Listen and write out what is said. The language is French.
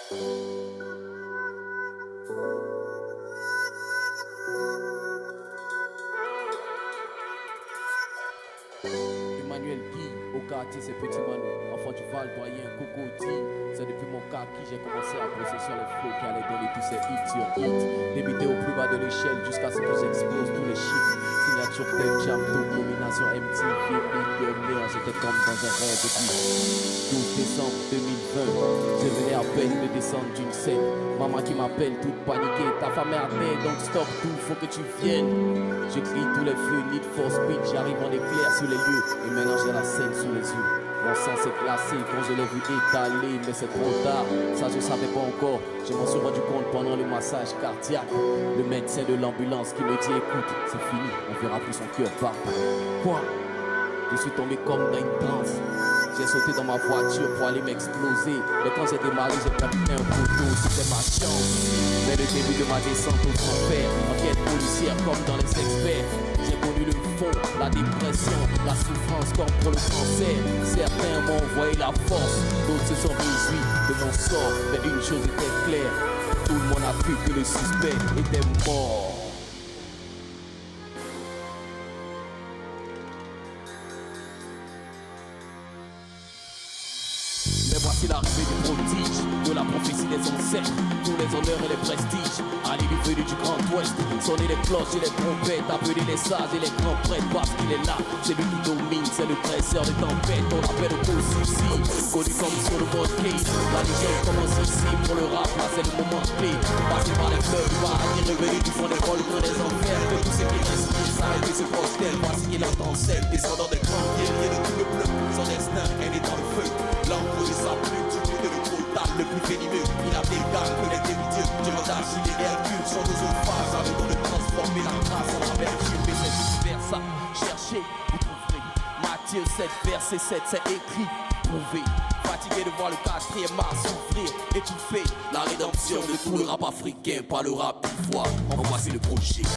Emmanuel Guy, au quartier c'est Petit Manu, enfant du Val, doyen, Cocody. C'est depuis mon cas qui j'ai commencé à bosser sur les flots qui allaient donner tous ces hits sur hits. Débuter au plus bas de l'échelle jusqu'à ce que j'explose tous les chiffres. Signature Def Jam, double nomination MTV, millionnaire, j'étais comme dans un rêve de 12 décembre 2020, je venais à peine de descendre d'une scène. Maman qui m'appelle toute paniquée, ta femme est atteinte donc stop tout, faut que tu viennes. Je crie tous les feux, need for speed, j'arrive en éclair sur les lieux et maintenant j'ai la scène sous les yeux. Mon sang s'est glacé quand je l'ai vu étaler, mais c'est trop tard, ça je savais pas encore. Je m'en suis rendu compte pendant le massage cardiaque. Le médecin de l'ambulance qui me dit écoute, c'est fini, on verra plus son cœur battre. Quoi? Je suis tombé comme dans une transe. J'ai sauté dans ma voiture pour aller m'exploser. Mais quand j'ai démarré, j'ai perdu un poteau, c'était ma chance. Mais le début de ma descente aux enfers, enquête policière comme dans les experts. J'ai connu le fond, la dépression, la souffrance comme pour le cancer. Certains m'ont envoyé la force, d'autres se sont réjouis de mon sort. Mais une chose était claire, tout le monde a vu que le suspect était mort. Mais voici l'arrivée du prodige, de la prophétie des ancêtres, tous les honneurs et les prestiges. Ali du venu du Grand Ouest, sonner les cloches et les trompettes, appeler les sages et les grands prêtres parce qu'il est là. C'est lui qui domine, c'est le dresseur des tempêtes, on l'appelle au souci. Connu comme sur le mode case, la légende commence ici. Pour le rap, là c'est le moment clé. Passé par les fleuves, paradis, revenu du fond des volcans des enfers. Que tous ces qui respirent s'arrêtent et se prosternent. Voici qu'il entend celle, descendant des grands guerriers de tout le bleu. Son destin est dans le feu. L'encre de sa plume, du côté le total, le plus venimeux. Il a des gars, connaît des dieux. Je m'attache, il est Hercule, son oesophage. Avec on de transformer la grâce en la vertu. Mais c'est vice versa, cherchez, vous trouverez. Matthieu 7, verset 7, c'est écrit, prouvé. Fatigué de voir le 4e mars souffrir, étouffé. La rédemption de tout le rap africain, pas le rap d'ivoire. En voici le projet.